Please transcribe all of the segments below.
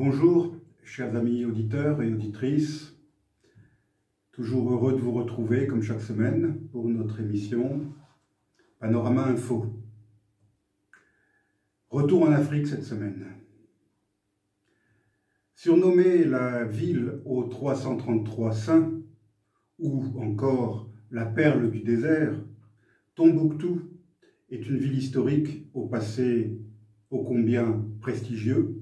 Bonjour, chers amis auditeurs et auditrices. Toujours heureux de vous retrouver, comme chaque semaine, pour notre émission Panorama Info. Retour en Afrique cette semaine. Surnommée la ville aux 333 saints, ou encore la perle du désert, Tombouctou est une ville historique au passé ô combien prestigieux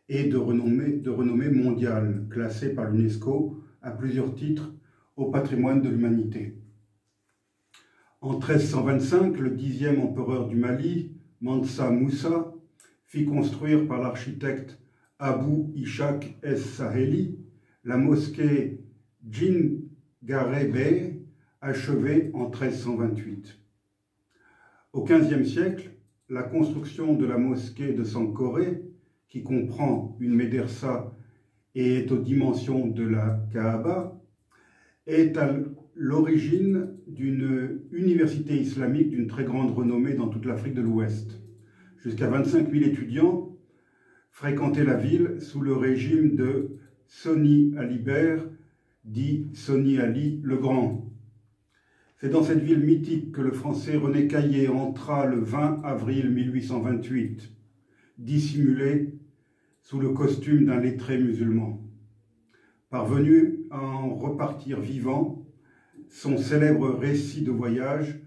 et de renommée mondiale, classée par l'UNESCO à plusieurs titres au patrimoine de l'humanité. En 1325, le 10e empereur du Mali, Mansa Moussa, fit construire par l'architecte Abou Ishaq es-Saheli la mosquée Djingare Bey, achevée en 1328. Au XVe siècle, la construction de la mosquée de Sankoré, qui comprend une médersa et est aux dimensions de la Kaaba, est à l'origine d'une université islamique d'une très grande renommée dans toute l'Afrique de l'Ouest. Jusqu'à 25 000 étudiants fréquentaient la ville sous le régime de Soni Alibert, dit Soni Ali le Grand. C'est dans cette ville mythique que le français René Caillé entra le 20 avril 1828, dissimulé sous le costume d'un lettré musulman. Parvenu à en repartir vivant, son célèbre récit de voyage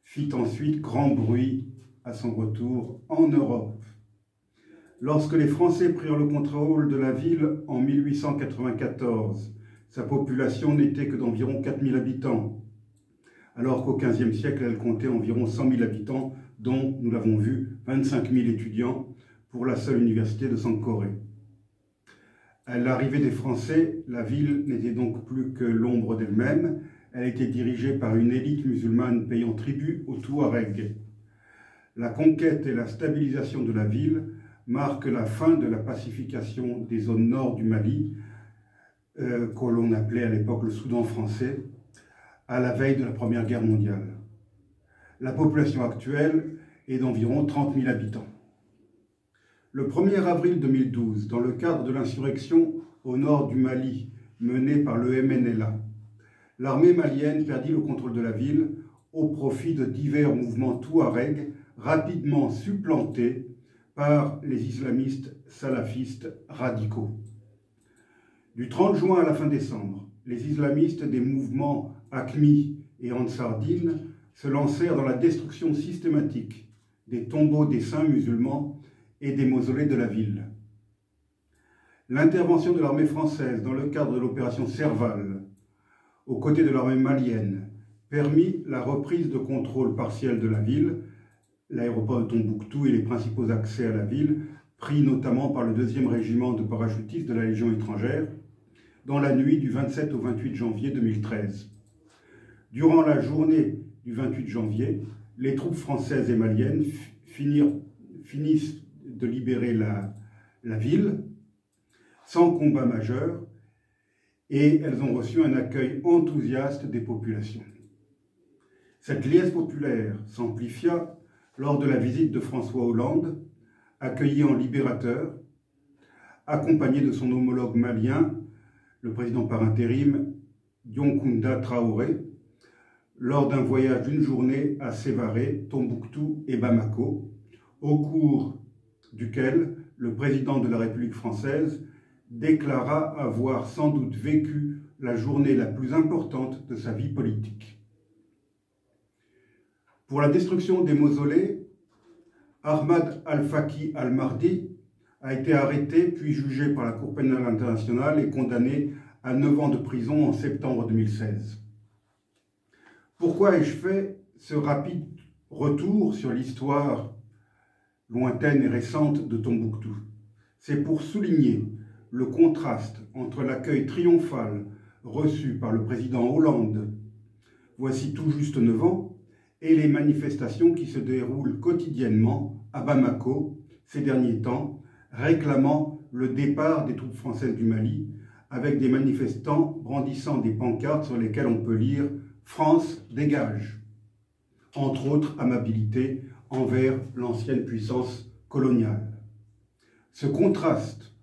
fit ensuite grand bruit à son retour en Europe. Lorsque les Français prirent le contrôle de la ville en 1894, sa population n'était que d'environ 4 000 habitants, alors qu'au XVe siècle, elle comptait environ 100 000 habitants, dont, nous l'avons vu, 25 000 étudiants pour la seule université de Sankoré. À l'arrivée des Français, la ville n'était donc plus que l'ombre d'elle-même. Elle était dirigée par une élite musulmane payant tribut aux Touaregs. La conquête et la stabilisation de la ville marquent la fin de la pacification des zones nord du Mali, que l'on appelait à l'époque le Soudan français, à la veille de la Première Guerre mondiale. La population actuelle est d'environ 30 000 habitants. Le 1er avril 2012, dans le cadre de l'insurrection au nord du Mali menée par le MNLA, l'armée malienne perdit le contrôle de la ville au profit de divers mouvements touaregs rapidement supplantés par les islamistes salafistes radicaux. Du 30 juin à la fin décembre, les islamistes des mouvements AQMI et Ansar Dine se lancèrent dans la destruction systématique des tombeaux des saints musulmans et des mausolées de la ville. L'intervention de l'armée française dans le cadre de l'opération Serval, aux côtés de l'armée malienne, permit la reprise de contrôle partiel de la ville, l'aéroport de Tombouctou et les principaux accès à la ville, pris notamment par le 2e régiment de parachutistes de la Légion étrangère, dans la nuit du 27 au 28 janvier 2013. Durant la journée du 28 janvier, les troupes françaises et maliennes finissent de libérer la ville sans combat majeur et elles ont reçu un accueil enthousiaste des populations. Cette liesse populaire s'amplifia lors de la visite de François Hollande, accueilli en libérateur, accompagné de son homologue malien, le président par intérim Dioncounda Traoré, lors d'un voyage d'une journée à Sévaré, Tombouctou et Bamako, au cours duquel le président de la République française déclara avoir sans doute vécu la journée la plus importante de sa vie politique. Pour la destruction des mausolées, Ahmad Al-Faki Al-Mahdi a été arrêté puis jugé par la Cour pénale internationale et condamné à 9 ans de prison en septembre 2016. Pourquoi ai-je fait ce rapide retour sur l'histoire lointaine et récente de Tombouctou? C'est pour souligner le contraste entre l'accueil triomphal reçu par le président Hollande, voici tout juste 9 ans, et les manifestations qui se déroulent quotidiennement à Bamako ces derniers temps, réclamant le départ des troupes françaises du Mali, avec des manifestants brandissant des pancartes sur lesquelles on peut lire « France dégage », entre autres amabilités envers l'ancienne puissance coloniale. Ce contraste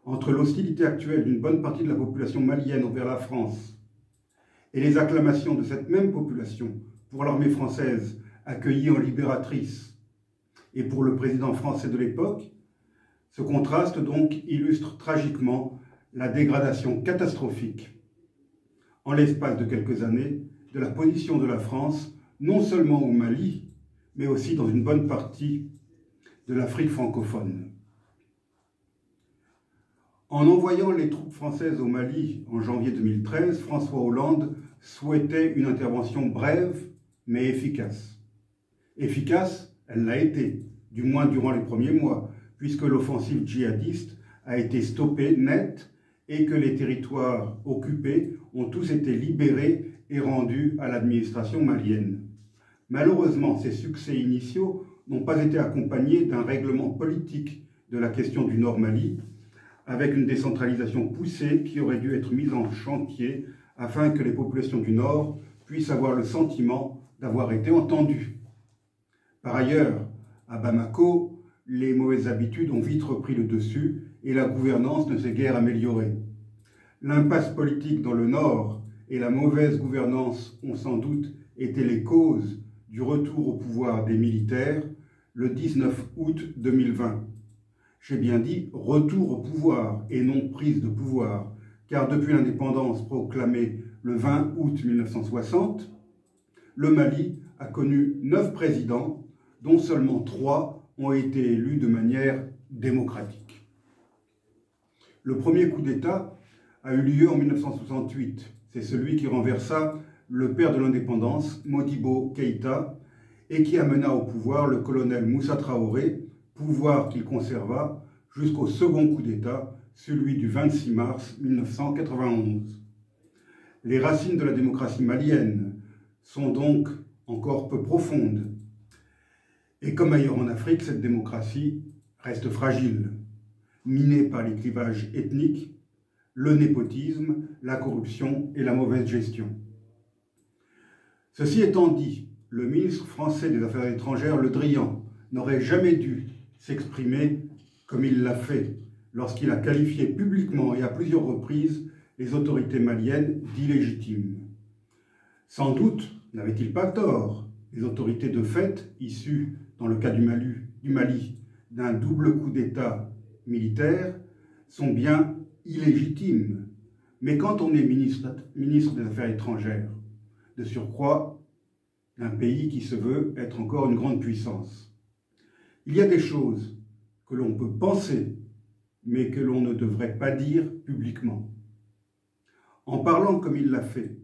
entre l'hostilité actuelle d'une bonne partie de la population malienne envers la France et les acclamations de cette même population pour l'armée française accueillie en libératrice et pour le président français de l'époque, ce contraste donc illustre tragiquement la dégradation catastrophique, en l'espace de quelques années, de la position de la France, non seulement au Mali, mais aussi dans une bonne partie de l'Afrique francophone. En envoyant les troupes françaises au Mali en janvier 2013, François Hollande souhaitait une intervention brève mais efficace. Efficace, elle l'a été, du moins durant les premiers mois, puisque l'offensive djihadiste a été stoppée net et que les territoires occupés ont tous été libérés et rendus à l'administration malienne. Malheureusement, ces succès initiaux n'ont pas été accompagnés d'un règlement politique de la question du Nord Mali, avec une décentralisation poussée qui aurait dû être mise en chantier afin que les populations du Nord puissent avoir le sentiment d'avoir été entendues. Par ailleurs, à Bamako, les mauvaises habitudes ont vite repris le dessus et la gouvernance ne s'est guère améliorée. L'impasse politique dans le Nord et la mauvaise gouvernance ont sans doute été les causes du retour au pouvoir des militaires le 19 août 2020. J'ai bien dit retour au pouvoir et non prise de pouvoir, car depuis l'indépendance proclamée le 20 août 1960, le Mali a connu 9 présidents, dont seulement 3 ont été élus de manière démocratique. Le premier coup d'État a eu lieu en 1968. C'est celui qui renversa le père de l'indépendance, Modibo Keïta, et qui amena au pouvoir le colonel Moussa Traoré, pouvoir qu'il conserva jusqu'au second coup d'État, celui du 26 mars 1991. Les racines de la démocratie malienne sont donc encore peu profondes. Et comme ailleurs en Afrique, cette démocratie reste fragile, minée par les clivages ethniques, le népotisme, la corruption et la mauvaise gestion. Ceci étant dit, le ministre français des Affaires étrangères, Le Drian, n'aurait jamais dû s'exprimer comme il l'a fait lorsqu'il a qualifié publiquement et à plusieurs reprises les autorités maliennes d'illégitimes. Sans doute n'avait-il pas tort. Les autorités de fait, issues, dans le cas du Mali, d'un double coup d'État militaire, sont bien illégitimes. Mais quand on est ministre des Affaires étrangères, de surcroît d'un pays qui se veut être encore une grande puissance, il y a des choses que l'on peut penser, mais que l'on ne devrait pas dire publiquement. En parlant comme il l'a fait,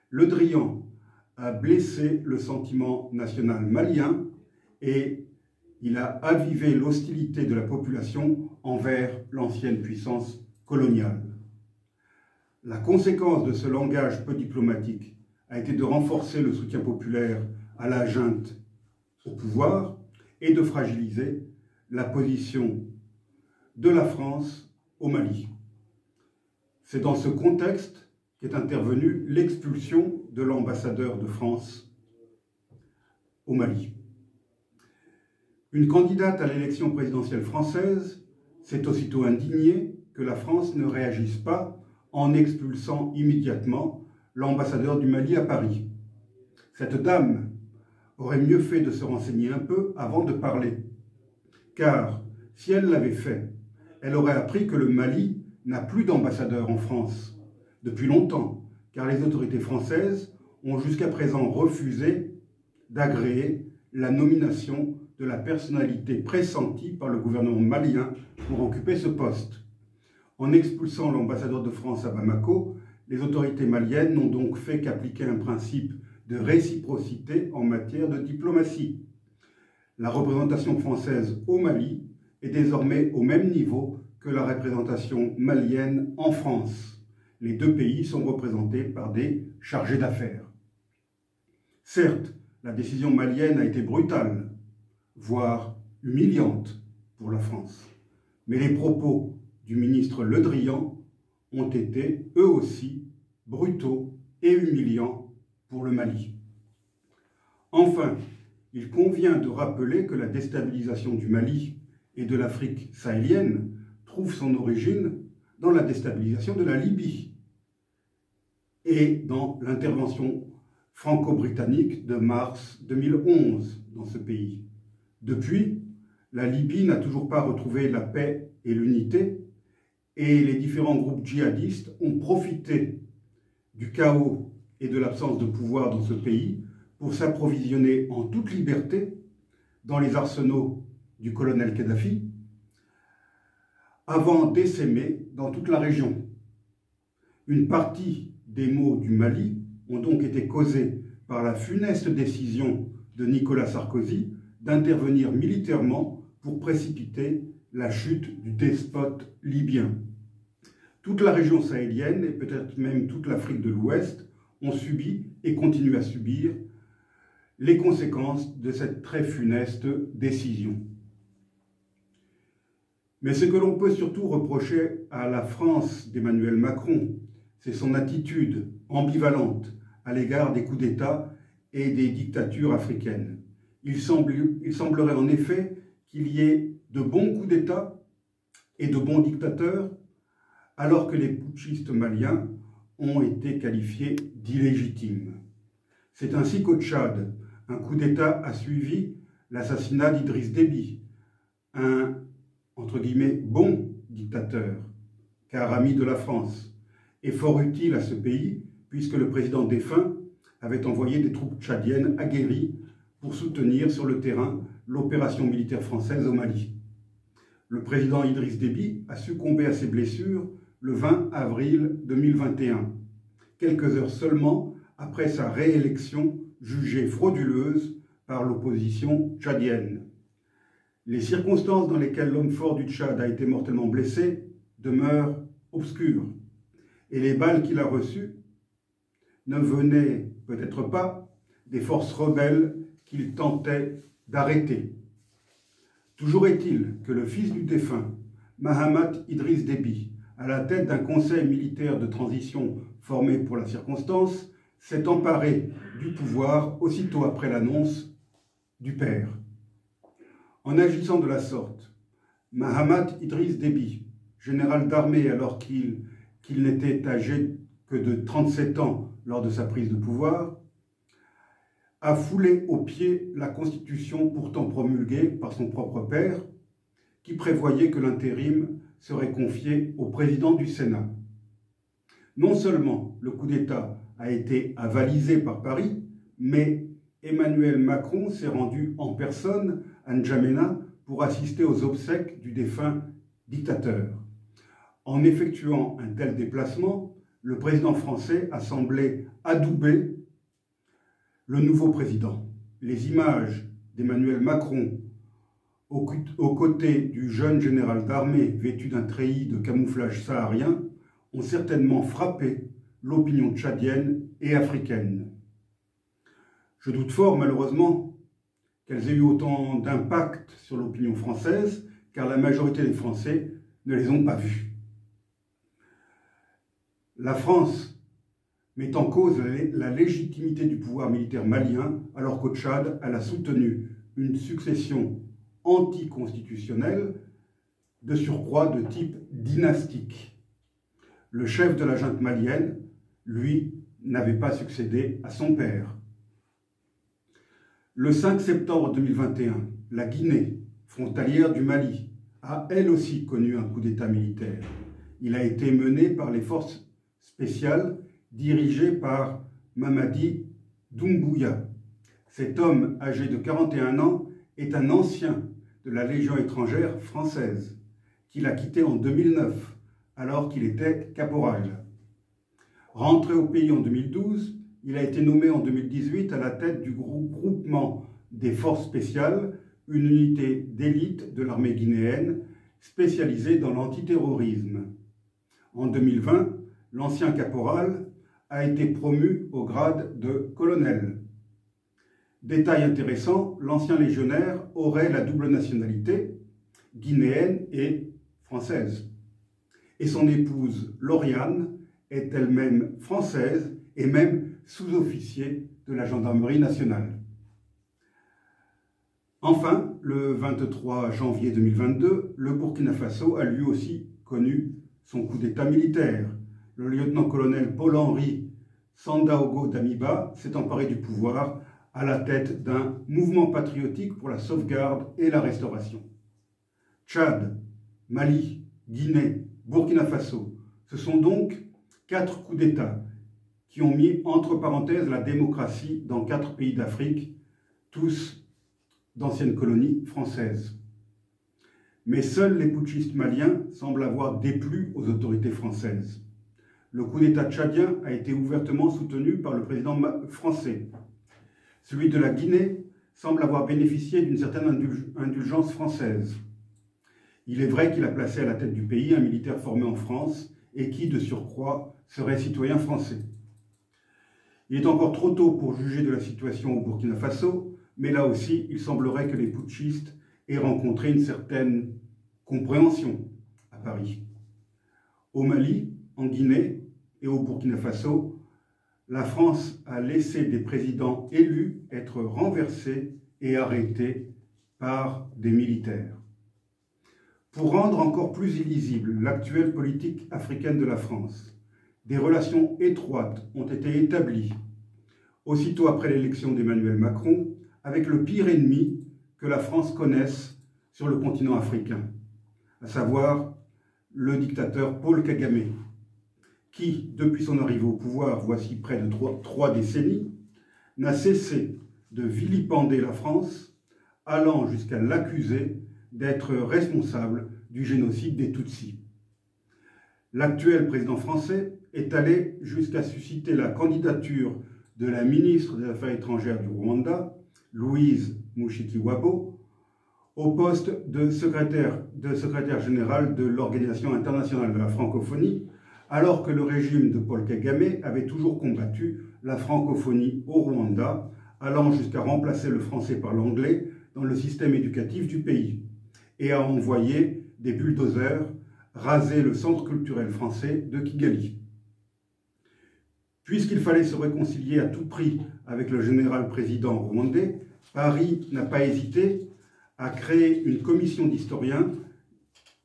Le Drian a blessé le sentiment national malien et il a avivé l'hostilité de la population envers l'ancienne puissance coloniale. La conséquence de ce langage peu diplomatique a été de renforcer le soutien populaire à la junte au pouvoir et de fragiliser la position de la France au Mali. C'est dans ce contexte qu'est intervenue l'expulsion de l'ambassadeur de France au Mali. Une candidate à l'élection présidentielle française s'est aussitôt indignée que la France ne réagisse pas en expulsant immédiatement l'ambassadeur du Mali à Paris. Cette dame aurait mieux fait de se renseigner un peu avant de parler, car si elle l'avait fait, elle aurait appris que le Mali n'a plus d'ambassadeur en France depuis longtemps, car les autorités françaises ont jusqu'à présent refusé d'agréer la nomination de la personnalité pressentie par le gouvernement malien pour occuper ce poste. En expulsant l'ambassadeur de France à Bamako, les autorités maliennes n'ont donc fait qu'appliquer un principe de réciprocité en matière de diplomatie. La représentation française au Mali est désormais au même niveau que la représentation malienne en France. Les deux pays sont représentés par des chargés d'affaires. Certes, la décision malienne a été brutale, voire humiliante pour la France. Mais les propos du ministre Le Drian ont été, eux aussi, brutaux et humiliants pour le Mali. Enfin, il convient de rappeler que la déstabilisation du Mali et de l'Afrique sahélienne trouve son origine dans la déstabilisation de la Libye et dans l'intervention franco-britannique de mars 2011 dans ce pays. Depuis, la Libye n'a toujours pas retrouvé la paix et l'unité, et les différents groupes djihadistes ont profité du chaos et de l'absence de pouvoir dans ce pays pour s'approvisionner en toute liberté dans les arsenaux du colonel Kadhafi, avant d'essaimer dans toute la région. Une partie des maux du Mali ont donc été causés par la funeste décision de Nicolas Sarkozy d'intervenir militairement pour précipiter la chute du despote libyen. Toute la région sahélienne et peut-être même toute l'Afrique de l'Ouest ont subi et continuent à subir les conséquences de cette très funeste décision. Mais ce que l'on peut surtout reprocher à la France d'Emmanuel Macron, c'est son attitude ambivalente à l'égard des coups d'État et des dictatures africaines. Il semblerait en effet qu'il y ait de bons coups d'État et de bons dictateurs, alors que les putschistes maliens ont été qualifiés d'illégitimes. C'est ainsi qu'au Tchad, un coup d'État a suivi l'assassinat d'Idriss Déby, un entre guillemets bon dictateur, car ami de la France, et fort utile à ce pays, puisque le président défunt avait envoyé des troupes tchadiennes aguerries pour soutenir sur le terrain l'opération militaire française au Mali. Le président Idriss Déby a succombé à ses blessures le 20 avril 2021, quelques heures seulement après sa réélection jugée frauduleuse par l'opposition tchadienne. Les circonstances dans lesquelles l'homme fort du Tchad a été mortellement blessé demeurent obscures, et les balles qu'il a reçues ne venaient peut-être pas des forces rebelles qu'il tentait d'arrêter. Toujours est-il que le fils du défunt, Mahamat Idriss Déby, à la tête d'un conseil militaire de transition formé pour la circonstance, s'est emparé du pouvoir aussitôt après l'annonce du père. En agissant de la sorte, Mahamat Idriss Déby, général d'armée alors qu'il n'était âgé que de 37 ans lors de sa prise de pouvoir, a foulé aux pieds la constitution pourtant promulguée par son propre père, qui prévoyait que l'intérim serait confié au président du Sénat. Non seulement le coup d'État a été avalisé par Paris, mais Emmanuel Macron s'est rendu en personne à N'Djamena pour assister aux obsèques du défunt dictateur. En effectuant un tel déplacement, le président français a semblé adouber le nouveau président. Les images d'Emmanuel Macron aux côtés du jeune général d'armée vêtu d'un treillis de camouflage saharien ont certainement frappé l'opinion tchadienne et africaine. Je doute fort, malheureusement, qu'elles aient eu autant d'impact sur l'opinion française, car la majorité des Français ne les ont pas vues. La France met en cause la légitimité du pouvoir militaire malien, alors qu'au Tchad, elle a soutenu une succession anticonstitutionnelle, de surcroît de type dynastique. Le chef de la junte malienne, lui, n'avait pas succédé à son père. Le 5 septembre 2021, la Guinée, frontalière du Mali, a elle aussi connu un coup d'État militaire. Il a été mené par les forces spéciales dirigées par Mamadi Doumbouya. Cet homme, âgé de 41 ans, est un ancien de la Légion étrangère française, qu'il a quitté en 2009, alors qu'il était caporal. Rentré au pays en 2012, il a été nommé en 2018 à la tête du groupement des forces spéciales, une unité d'élite de l'armée guinéenne spécialisée dans l'antiterrorisme. En 2020, l'ancien caporal a été promu au grade de colonel. Détail intéressant, l'ancien légionnaire aurait la double nationalité, guinéenne et française. Et son épouse, Lauriane, est elle-même française et même sous-officier de la gendarmerie nationale. Enfin, le 23 janvier 2022, le Burkina Faso a lui aussi connu son coup d'État militaire. Le lieutenant-colonel Paul-Henri Sandaogo Damiba s'est emparé du pouvoir à la tête d'un mouvement patriotique pour la sauvegarde et la restauration. Tchad, Mali, Guinée, Burkina Faso, ce sont donc 4 coups d'État qui ont mis entre parenthèses la démocratie dans 4 pays d'Afrique, tous d'anciennes colonies françaises. Mais seuls les putschistes maliens semblent avoir déplu aux autorités françaises. Le coup d'État tchadien a été ouvertement soutenu par le président français. Celui de la Guinée semble avoir bénéficié d'une certaine indulgence française. Il est vrai qu'il a placé à la tête du pays un militaire formé en France et qui, de surcroît, serait citoyen français. Il est encore trop tôt pour juger de la situation au Burkina Faso, mais là aussi, il semblerait que les putschistes aient rencontré une certaine compréhension à Paris. Au Mali, en Guinée et au Burkina Faso, la France a laissé des présidents élus être renversés et arrêtés par des militaires. Pour rendre encore plus illisible l'actuelle politique africaine de la France, des relations étroites ont été établies, aussitôt après l'élection d'Emmanuel Macron, avec le pire ennemi que la France connaisse sur le continent africain, à savoir le dictateur Paul Kagame, qui, depuis son arrivée au pouvoir, voici près de 3 décennies, n'a cessé de vilipender la France, allant jusqu'à l'accuser d'être responsable du génocide des Tutsis. L'actuel président français est allé jusqu'à susciter la candidature de la ministre des Affaires étrangères du Rwanda, Louise Mushikiwabo, au poste de secrétaire général de l'Organisation internationale de la francophonie, alors que le régime de Paul Kagame avait toujours combattu la francophonie au Rwanda, allant jusqu'à remplacer le français par l'anglais dans le système éducatif du pays, et a envoyé des bulldozers raser le centre culturel français de Kigali. Puisqu'il fallait se réconcilier à tout prix avec le général président rwandais, Paris n'a pas hésité à créer une commission d'historiens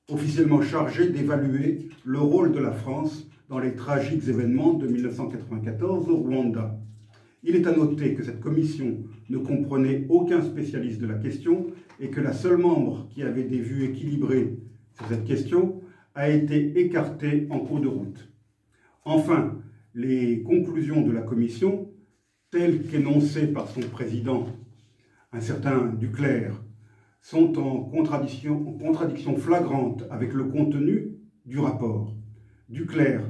officiellement chargée d'évaluer le rôle de la France dans les tragiques événements de 1994 au Rwanda. Il est à noter que cette commission ne comprenait aucun spécialiste de la question et que la seule membre qui avait des vues équilibrées sur cette question a été écartée en cours de route. Enfin, les conclusions de la commission, telles qu'énoncées par son président, un certain Duclerc, sont en contradiction flagrante avec le contenu du rapport. Duclerc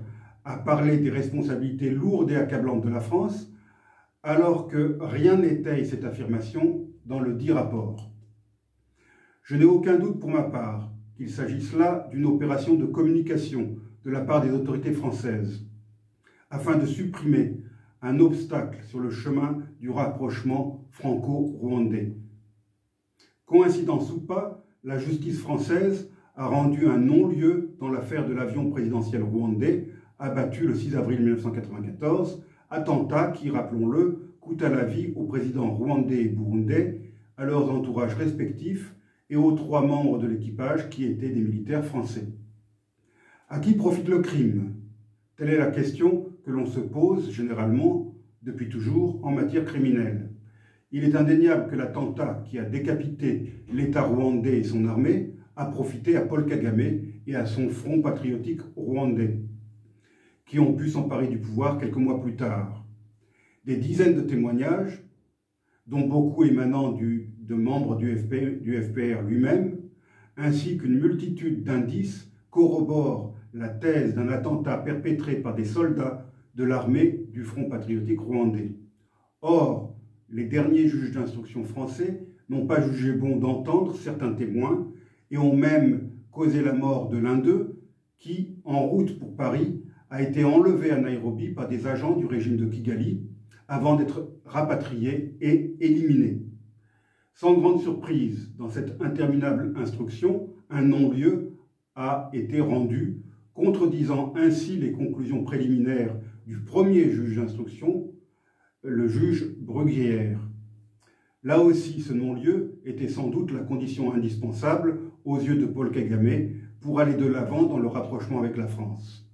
a parlé des responsabilités lourdes et accablantes de la France, alors que rien n'étaye cette affirmation dans le dit rapport. Je n'ai aucun doute pour ma part qu'il s'agisse là d'une opération de communication de la part des autorités françaises, afin de supprimer un obstacle sur le chemin du rapprochement franco-rwandais. Coïncidence ou pas, la justice française a rendu un non-lieu dans l'affaire de l'avion présidentiel rwandais abattu le 6 avril 1994, attentat qui, rappelons-le, coûta la vie aux présidents rwandais et burundais, à leurs entourages respectifs et aux 3 membres de l'équipage qui étaient des militaires français. À qui profite le crime? Telle est la question que l'on se pose généralement, depuis toujours, en matière criminelle. Il est indéniable que l'attentat qui a décapité l'État rwandais et son armée a profité à Paul Kagame et à son front patriotique rwandais, qui ont pu s'emparer du pouvoir quelques mois plus tard. Des dizaines de témoignages, dont beaucoup émanant de membres du FPR lui-même, ainsi qu'une multitude d'indices corroborent la thèse d'un attentat perpétré par des soldats de l'armée du Front patriotique rwandais. Or, les derniers juges d'instruction français n'ont pas jugé bon d'entendre certains témoins et ont même causé la mort de l'un d'eux qui, en route pour Paris, a été enlevé à Nairobi par des agents du régime de Kigali avant d'être rapatrié et éliminé. Sans grande surprise, dans cette interminable instruction, un non-lieu a été rendu, contredisant ainsi les conclusions préliminaires du premier juge d'instruction, le juge Bruguière. Là aussi, ce non-lieu était sans doute la condition indispensable aux yeux de Paul Kagame pour aller de l'avant dans le rapprochement avec la France.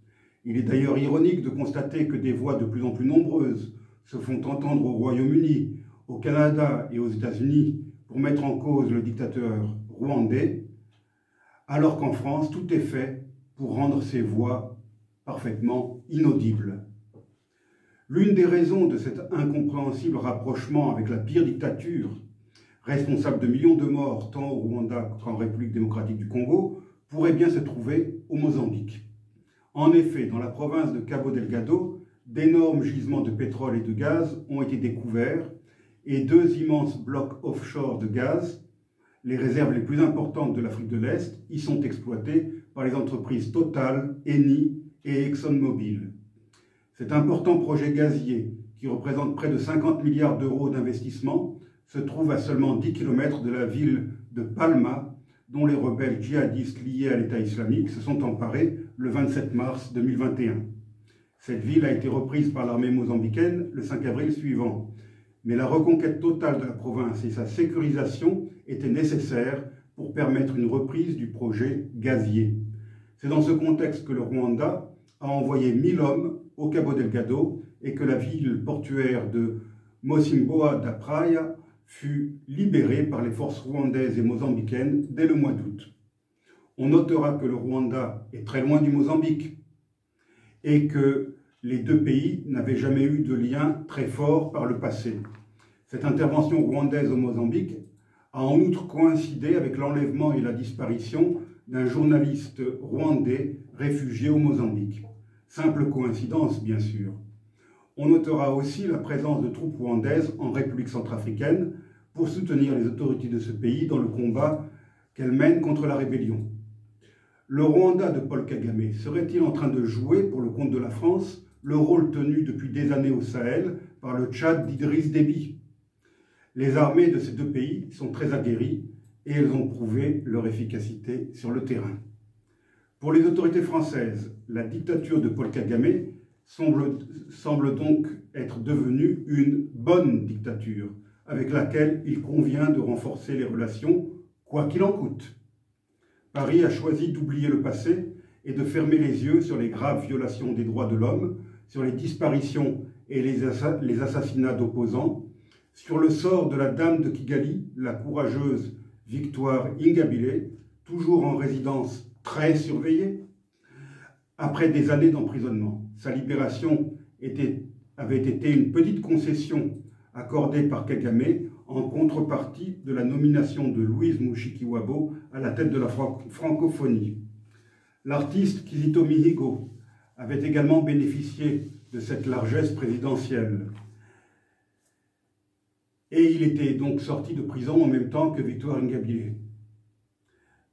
Il est d'ailleurs ironique de constater que des voix de plus en plus nombreuses se font entendre au Royaume-Uni, au Canada et aux États-Unis pour mettre en cause le dictateur rwandais, alors qu'en France, tout est fait pour rendre ces voix parfaitement inaudibles. L'une des raisons de cet incompréhensible rapprochement avec la pire dictature, responsable de millions de morts tant au Rwanda qu'en République démocratique du Congo, pourrait bien se trouver au Mozambique. En effet, dans la province de Cabo Delgado, d'énormes gisements de pétrole et de gaz ont été découverts et deux immenses blocs offshore de gaz, les réserves les plus importantes de l'Afrique de l'Est, y sont exploitées par les entreprises Total, Eni et ExxonMobil. Cet important projet gazier, qui représente près de 50 milliards d'euros d'investissement, se trouve à seulement 10 km de la ville de Palma, dont les rebelles djihadistes liés à l'État islamique se sont emparés le 27 mars 2021. Cette ville a été reprise par l'armée mozambicaine le 5 avril suivant. Mais la reconquête totale de la province et sa sécurisation étaient nécessaires pour permettre une reprise du projet gazier. C'est dans ce contexte que le Rwanda a envoyé 1000 hommes au Cabo Delgado et que la ville portuaire de Mosimboa da Praia fut libérée par les forces rwandaises et mozambicaines dès le mois d'août. On notera que le Rwanda est très loin du Mozambique et que les deux pays n'avaient jamais eu de lien très fort par le passé. Cette intervention rwandaise au Mozambique a en outre coïncidé avec l'enlèvement et la disparition d'un journaliste rwandais réfugié au Mozambique. Simple coïncidence, bien sûr. On notera aussi la présence de troupes rwandaises en République centrafricaine pour soutenir les autorités de ce pays dans le combat qu'elles mènent contre la rébellion. Le Rwanda de Paul Kagame serait-il en train de jouer, pour le compte de la France, le rôle tenu depuis des années au Sahel par le Tchad d'Idriss Déby? Les armées de ces deux pays sont très aguerries et elles ont prouvé leur efficacité sur le terrain. Pour les autorités françaises, la dictature de Paul Kagame semble donc être devenue une bonne dictature, avec laquelle il convient de renforcer les relations, quoi qu'il en coûte. Paris a choisi d'oublier le passé et de fermer les yeux sur les graves violations des droits de l'homme, sur les disparitions et les assassinats d'opposants, sur le sort de la dame de Kigali, la courageuse Victoire Ingabire, toujours en résidence très surveillée. Après des années d'emprisonnement, sa libération avait été une petite concession accordée par Kagame en contrepartie de la nomination de Louise Mushikiwabo à la tête de la francophonie. L'artiste Kizito Mihigo avait également bénéficié de cette largesse présidentielle. Et il était donc sorti de prison en même temps que Victoire Ingabire.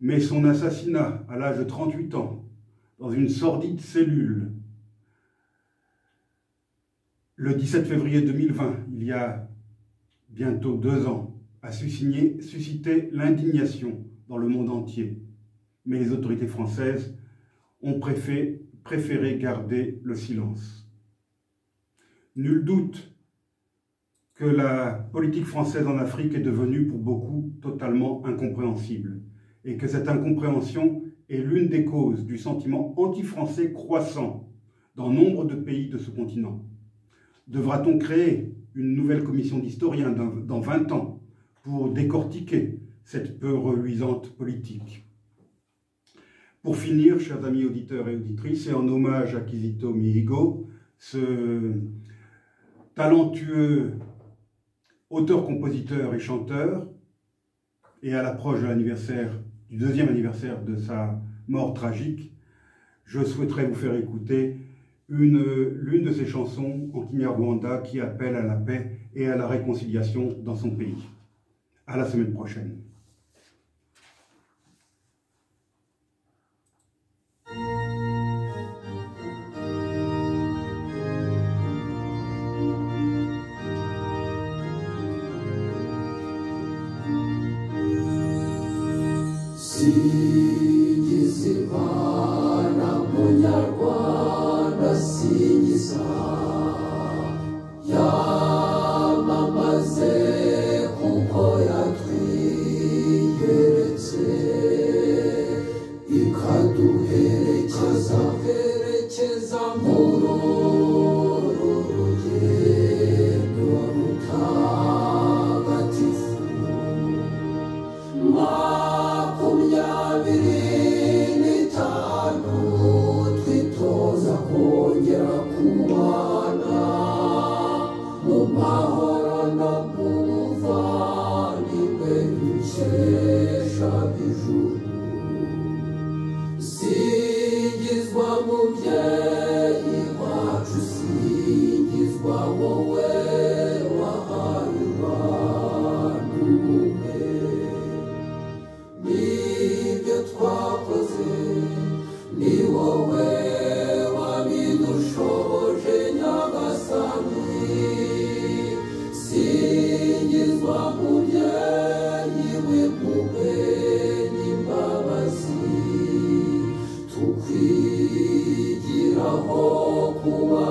Mais son assassinat à l'âge de 38 ans, dans une sordide cellule, le 17 février 2020, il y a bientôt 2 ans, a suscité l'indignation dans le monde entier. Mais les autorités françaises ont préféré garder le silence. Nul doute que la politique française en Afrique est devenue pour beaucoup totalement incompréhensible et que cette incompréhension est l'une des causes du sentiment anti-français croissant dans nombre de pays de ce continent. Devra-t-on créer une nouvelle commission d'historiens dans 20 ans pour décortiquer cette peu reluisante politique? Pour finir, chers amis auditeurs et auditrices, et en hommage à Kizito Mihigo, ce talentueux auteur, compositeur et chanteur, et à l'approche de du 2e anniversaire de sa mort tragique, je souhaiterais vous faire écouter l'une de ses chansons en Kinyarwanda qui appelle à la paix et à la réconciliation dans son pays. À la semaine prochaine. Singiza Imana munyarwanda singiza yamamaze kuko twerekeza muri uru rugendo rutagatifu. Makumyabiri n'itanu twitoza kongera kubana mu mahoro no mu buvandimwe dukesha ijuru. Singizwa mubyeyi wacu, singizwa wowe wahaye abantu ubumwe. Nibyo twakoze, ni wowe wabidushoboje Nyagasani. Singizwa mubyeyi w'impuhwe n'imbabazi, tukwigiraho kuba